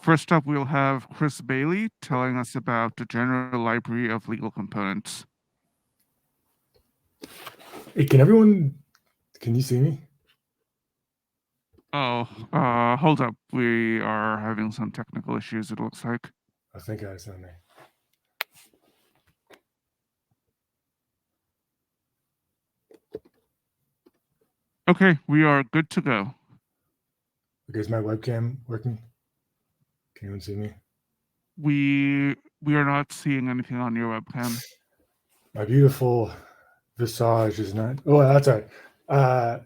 First up, we'll have Chris Bailey telling us about the general library of legal components. Hey, can you see me? Oh, hold up. We are having some technical issues, it looks like. I think I saw me. Okay, we are good to go. Okay, is my webcam working? Can anyone see me? We are not seeing anything on your webcam. My beautiful visage is not. Oh, that's all right. I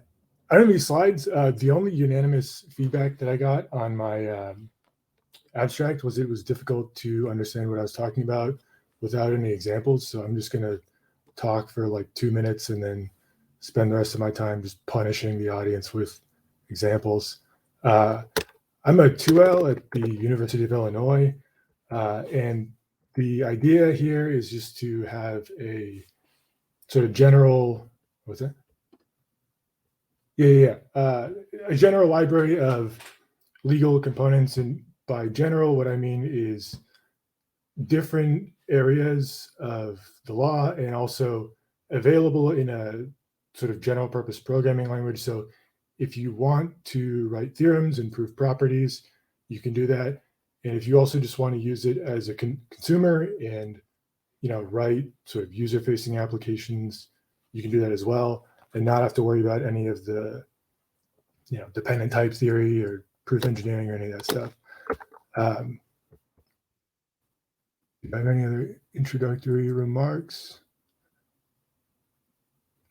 don't have any slides. The only unanimous feedback that I got on my abstract was it was difficult to understand what I was talking about without any examples. So I'm just going to talk for like 2 minutes and then spend the rest of my time just punishing the audience with examples. I'm a 2L at the University of Illinois, and the idea here is just to have a sort of general, what's that? A general library of legal components. And by general, what I mean is different areas of the law and also available in a sort of general purpose programming language. So if you want to write theorems and prove properties, you can do that. And if you also just want to use it as a consumer and write sort of user-facing applications, you can do that as well, and not have to worry about any of the dependent type theory or proof engineering or any of that stuff. Do I have any other introductory remarks?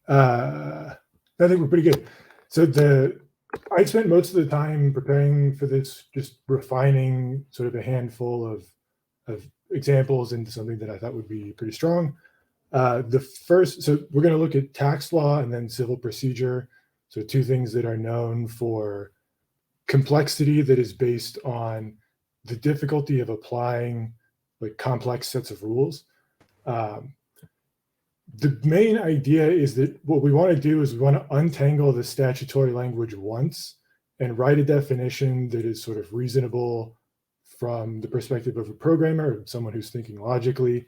I think we're pretty good. So I spent most of the time preparing for this, just refining sort of a handful of examples into something that I thought would be pretty strong. So we're going to look at tax law and then civil procedure. So two things that are known for complexity that is based on the difficulty of applying like complex sets of rules. The main idea is that what we want to do is we want to untangle the statutory language once and write a definition that is sort of reasonable from the perspective of a programmer or someone who's thinking logically.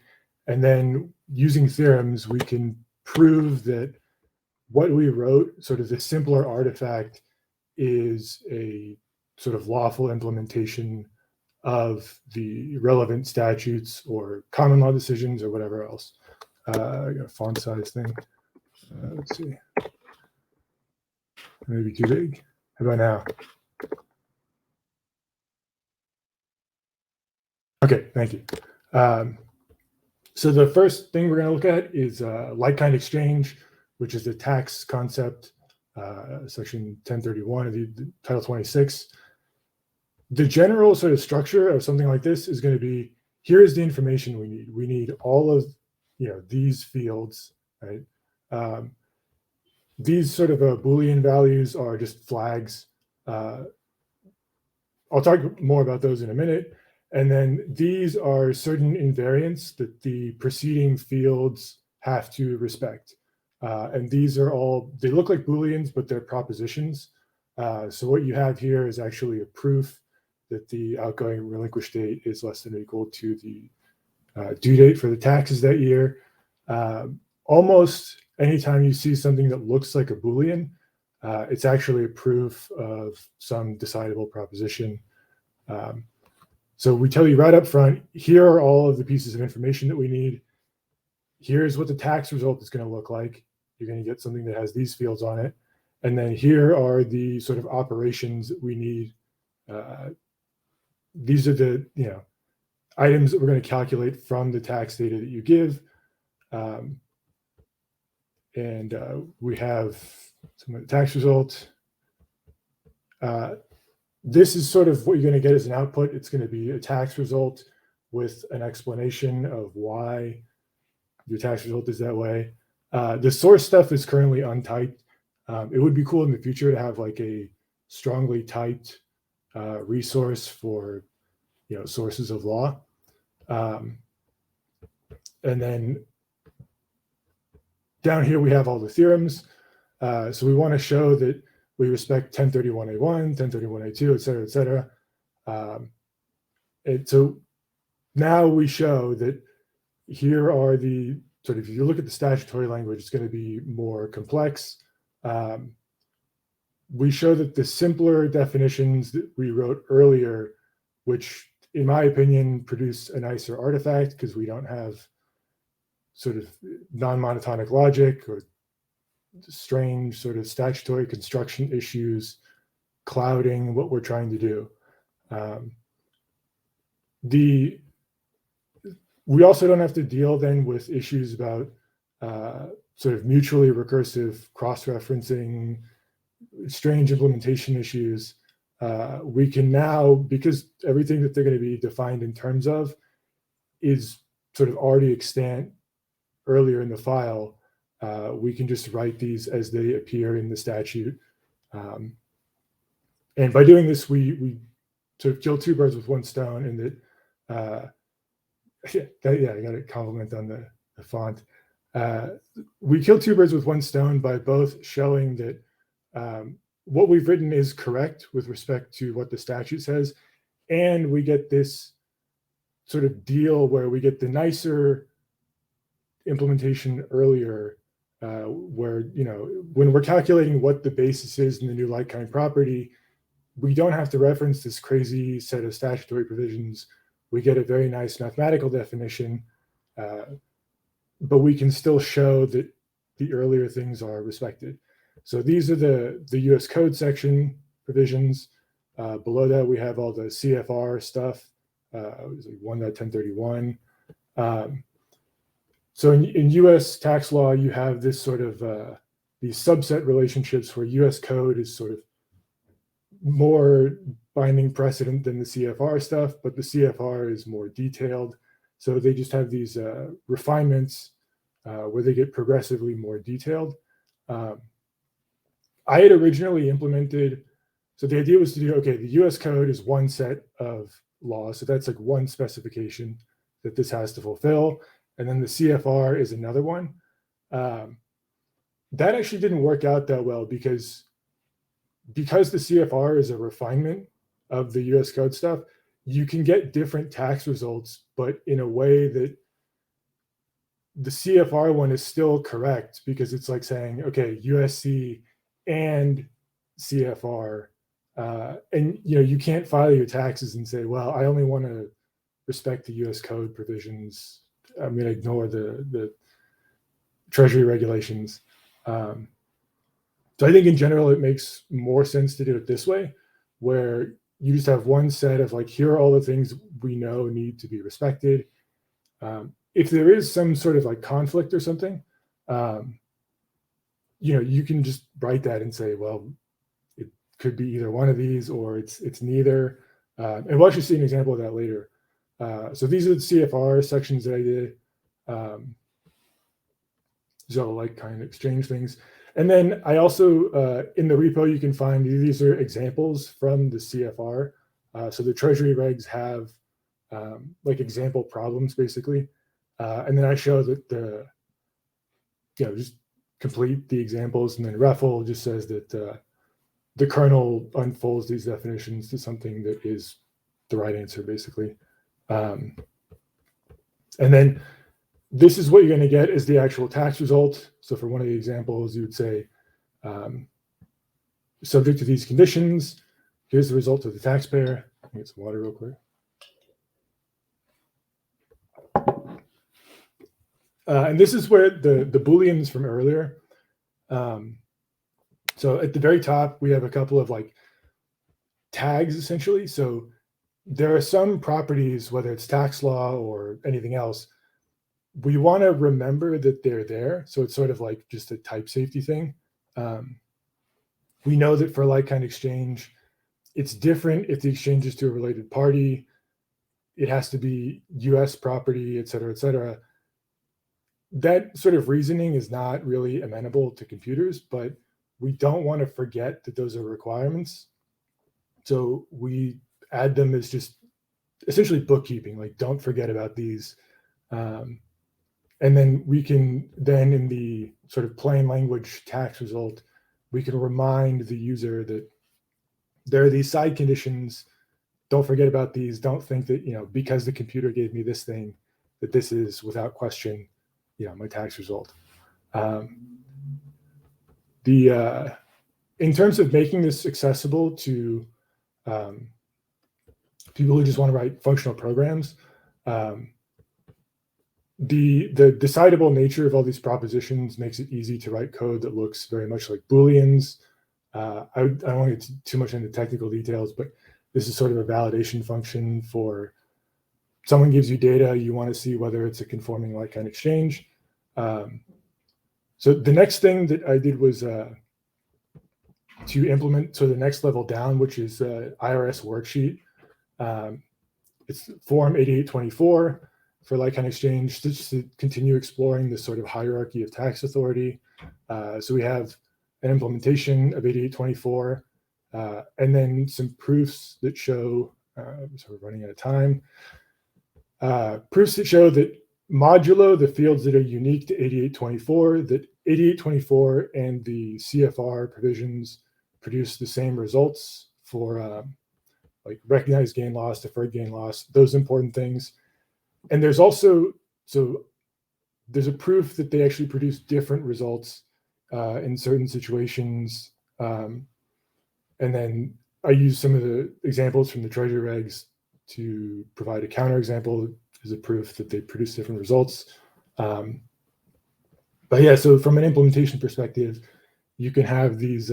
And then using theorems, we can prove that what we wrote, sort of the simpler artifact, is a sort of lawful implementation of the relevant statutes or common law decisions or whatever else. I got a font size thing. Let's see. Maybe too big. How about now? Okay, thank you. So the first thing we're going to look at is like-kind exchange, which is the tax concept, section 1031 of the Title 26. The general sort of structure of something like this is going to be, here is the information we need. We need all of these fields, right? These sort of Boolean values are just flags. I'll talk more about those in a minute. And then these are certain invariants that the preceding fields have to respect. And these are all, they look like Booleans, but they're propositions. So what you have here is actually a proof that the outgoing relinquished date is less than or equal to the due date for the taxes that year. Almost anytime you see something that looks like a Boolean, it's actually a proof of some decidable proposition. So we tell you right up front, here are all of the pieces of information that we need. Here's what the tax result is going to look like. You're going to get something that has these fields on it. And then here are the sort of operations that we need. These are the items that we're going to calculate from the tax data that you give. We have some of the tax result. This is sort of what you're going to get as an output. It's going to be a tax result with an explanation of why your tax result is that way. The source stuff is currently untyped. It would be cool in the future to have like a strongly typed resource for sources of law. And then down here we have all the theorems. So we want to show that we respect 1031A1, 1031A2, et cetera, et cetera. And so now we show that here are the sort of, if you look at the statutory language, it's going to be more complex. We show that the simpler definitions that we wrote earlier, which in my opinion produce a nicer artifact because we don't have sort of non-monotonic logic or strange sort of statutory construction issues clouding what we're trying to do. We also don't have to deal then with issues about sort of mutually recursive cross-referencing, strange implementation issues. We can now, because everything that they're going to be defined in terms of is sort of already extant earlier in the file, we can just write these as they appear in the statute. And by doing this, we sort of kill two birds with one stone, in that, I got a compliment on the font. We kill two birds with one stone by both showing that what we've written is correct with respect to what the statute says, and we get this sort of deal where we get the nicer implementation earlier, where, you know, when we're calculating what the basis is in the new like-kind property, we don't have to reference this crazy set of statutory provisions. We get a very nice mathematical definition, but we can still show that the earlier things are respected. So these are the US code section provisions. Below that, we have all the CFR stuff, 1.1031. So in US tax law, you have this sort of these subset relationships where US code is sort of more binding precedent than the CFR stuff, but the CFR is more detailed. So they just have these refinements where they get progressively more detailed. I had originally implemented, so the idea was to do, okay, the US code is one set of laws. So that's like one specification that this has to fulfill. And then the CFR is another one. That actually didn't work out that well because the CFR is a refinement of the US code stuff. You can get different tax results, but in a way that the CFR one is still correct, because it's like saying, okay, USC and CFR, and you know, you can't file your taxes and say, well, I only want to respect the US code provisions. I'm going to ignore the Treasury regulations. So I think in general, it makes more sense to do it this way, where you just have one set of like, here are all the things we know need to be respected. If there is some sort of like conflict or something, you know, you can just write that and say, well, it could be either one of these or it's neither. And we'll actually see an example of that later. So these are the CFR sections that I did. So like kind of exchange things. And then I also, in the repo, you can find these are examples from the CFR. So the Treasury regs have like example problems, basically. And then I show that just complete the examples. And then REFL just says that the kernel unfolds these definitions to something that is the right answer, basically. And then this is what you're going to get is the actual tax result. So for one of the examples, you would say, subject to these conditions, here's the result to the taxpayer. Let me get some water real quick. And this is where the Booleans from earlier. So at the very top, we have a couple of like tags, essentially. So there are some properties, whether it's tax law or anything else, we want to remember that they're there. So it's sort of like just a type safety thing. We know that for like-kind exchange, it's different if the exchange is to a related party. It has to be US property, et cetera, et cetera. That sort of reasoning is not really amenable to computers, but we don't want to forget that those are requirements. So we add them as just essentially bookkeeping, like don't forget about these. And then we can then in the sort of plain language tax result, we can remind the user that there are these side conditions don't forget about these. Don't think that, because the computer gave me this thing, that this is without question, my tax result. In terms of making this accessible to people who just want to write functional programs, the decidable nature of all these propositions makes it easy to write code that looks very much like Booleans. I don't want to get too much into technical details, but this is sort of a validation function for someone gives you data, you want to see whether it's a conforming like-kind exchange. So the next thing that I did was to implement the next level down, which is IRS worksheet. It's form 8824 for like-kind exchange, just to continue exploring this sort of hierarchy of tax authority. So we have an implementation of 8824, and then some proofs that show, so we're running out of time, proofs that show that modulo the fields that are unique to 8824, that 8824 and the CFR provisions produce the same results for like recognized gain loss, deferred gain loss, those important things. And there's also, there's a proof that they actually produce different results in certain situations. And then I use some of the examples from the Treasury regs to provide a counterexample as a proof that they produce different results. But yeah, so from an implementation perspective, you can have these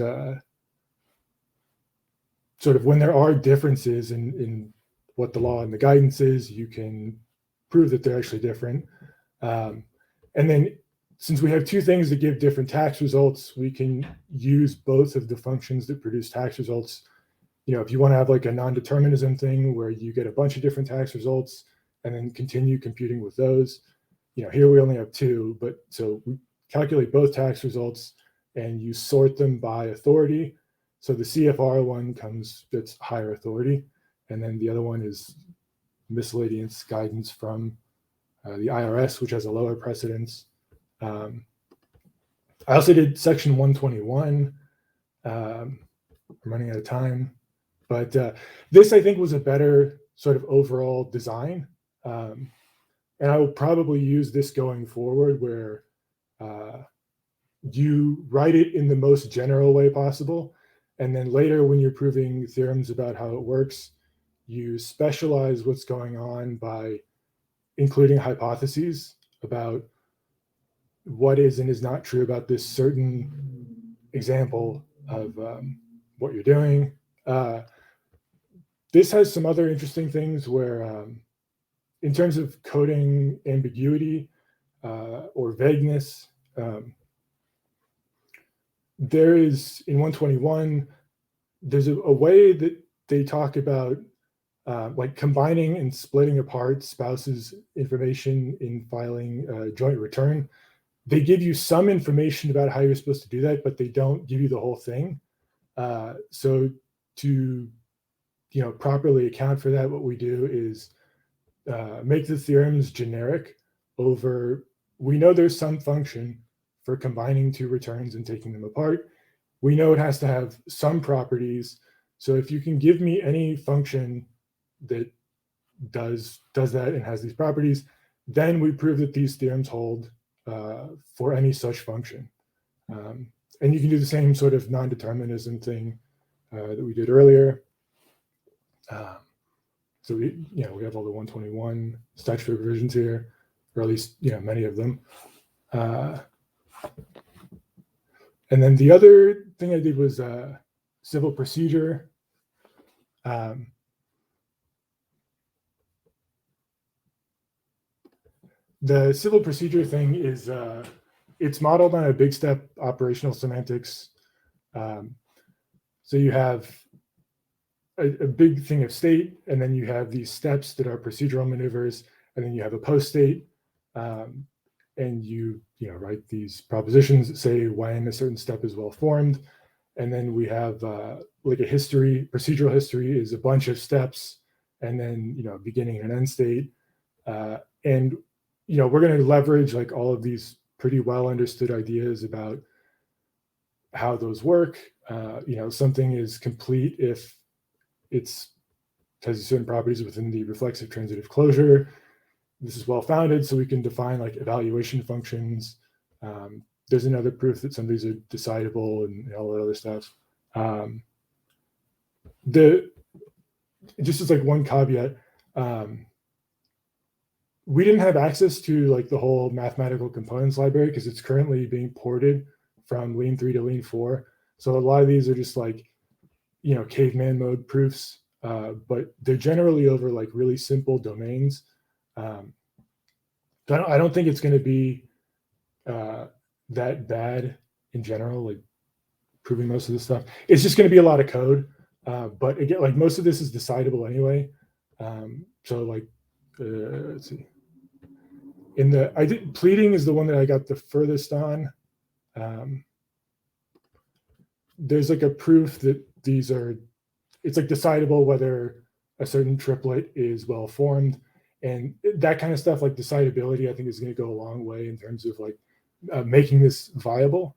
sort of, when there are differences in what the law and the guidance is, you can prove that they're actually different. And then since we have two things that give different tax results, we can use both of the functions that produce tax results. If you want to have like a non-determinism thing where you get a bunch of different tax results and then continue computing with those, here we only have two, but so we calculate both tax results and you sort them by authority. So the CFR one that's higher authority, and then the other one is miscellaneous guidance from the IRS, which has a lower precedence. I also did section 121. I'm running out of time, but this I think was a better sort of overall design. And I will probably use this going forward, where you write it in the most general way possible. And then later, when you're proving theorems about how it works, you specialize what's going on by including hypotheses about what is and is not true about this certain example of what you're doing. This has some other interesting things where, in terms of coding ambiguity or vagueness, there is, in 121, there's a way that they talk about like combining and splitting apart spouses' information in filing a joint return. They give you some information about how you're supposed to do that, but they don't give you the whole thing. So to properly account for that, what we do is make the theorems generic over, we know there's some function for combining two returns and taking them apart. We know it has to have some properties. So if you can give me any function that does that and has these properties, then we prove that these theorems hold for any such function. And you can do the same sort of non-determinism thing that we did earlier. So we have all the 121 statutory provisions here, or at least many of them. And then the other thing I did was civil procedure. The civil procedure thing is, it's modeled on a big step operational semantics. So you have a big thing of state, and then you have these steps that are procedural maneuvers, and then you have a post state, and you write these propositions that say when a certain step is well formed, and then we have like a history. Procedural history is a bunch of steps, and then beginning and end state, and we're going to leverage like all of these pretty well understood ideas about how those work. Something is complete if it's has certain properties within the reflexive transitive closure. This is well-founded, so we can define like evaluation functions. There's another proof that some of these are decidable and all that other stuff. Just as like one caveat, we didn't have access to like the whole mathematical components library because it's currently being ported from Lean 3 to Lean 4. So a lot of these are just like, you know, caveman mode proofs, but they're generally over like really simple domains. I don't think it's going to be that bad in general, like proving most of this stuff. It's just going to be a lot of code, but again, like most of this is decidable anyway. So like, let's see. Pleading is the one that I got the furthest on. There's like a proof that these are, it's like decidable whether a certain triplet is well formed, and that kind of stuff, like decidability, I think is going to go a long way in terms of like making this viable,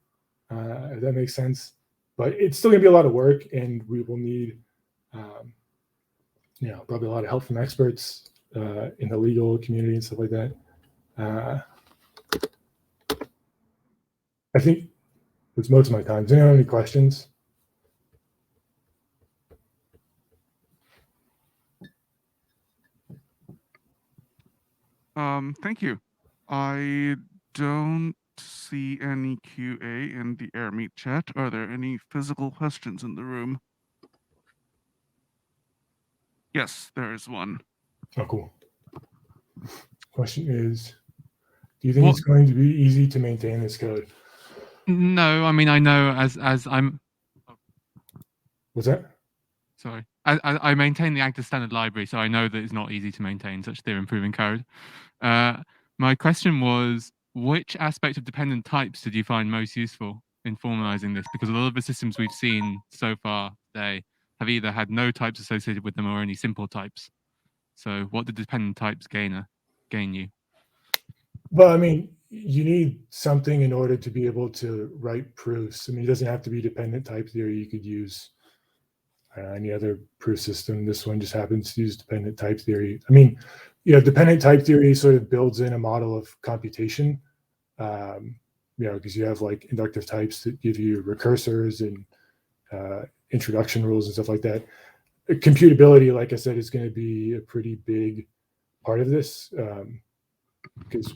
if that makes sense. But it's still going to be a lot of work, and we will need, you know, probably a lot of help from experts in the legal community and stuff like that. I think that's most of my time. Does anyone have any questions? Thank you. I don't see any QA in the AirMeet chat. Are there any physical questions in the room? Yes, there is one. Oh, cool. Question is, do you think it's going to be easy to maintain this code? No, I mean, I know as I'm. What's that? Sorry, I maintain the active standard library, so I know that it's not easy to maintain such theorem-proving code. My question was, which aspect of dependent types did you find most useful in formalizing this? Because a lot of the systems we've seen so far today have either had no types associated with them or only simple types. So what did dependent types gain you? Well, I mean, you need something in order to be able to write proofs. I mean, it doesn't have to be dependent type theory. You could use any other proof system. This one just happens to use dependent type theory. I mean, you know, dependent type theory sort of builds in a model of computation, you know, because you have like inductive types that give you recursors and introduction rules and stuff like that. Computability, like I said, is going to be a pretty big part of this. Because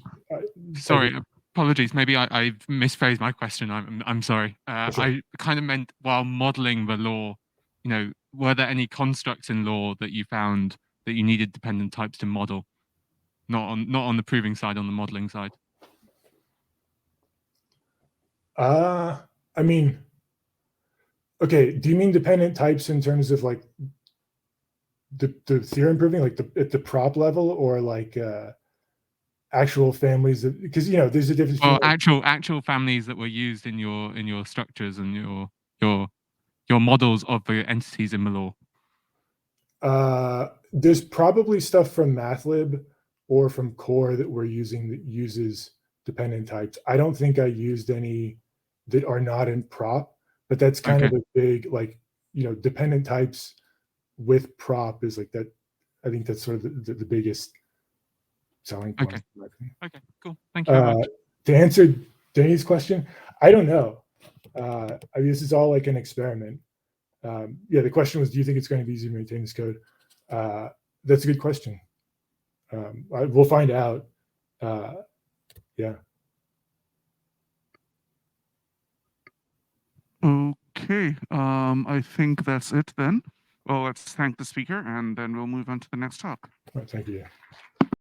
sorry, apologies. Maybe I misphrased my question. I'm sorry. Sure. I kind of meant while modeling the law, you know, were there any constructs in law that you found that you needed dependent types to model? Not on the proving side, on the modeling side. I mean, okay. Do you mean dependent types in terms of like the theorem proving, like at the prop level, or like actual families? Because you know, there's a difference. Well, actual families that were used in your structures and your models of the entities in the law. There's probably stuff from MathLib or from Core that we're using that uses dependent types. I don't think I used any that are not in prop, but that's kind of a big, like, you know, dependent types with prop is like that. I think that's sort of the biggest selling point. Okay, cool. Thank you very much. To answer Danny's question, I don't know. I mean, this is all like an experiment. Yeah, the question was, do you think it's going to be easy to maintain this code? That's a good question. We'll find out. Yeah. Okay, I think that's it then. Well, let's thank the speaker, and then we'll move on to the next talk. Thank you.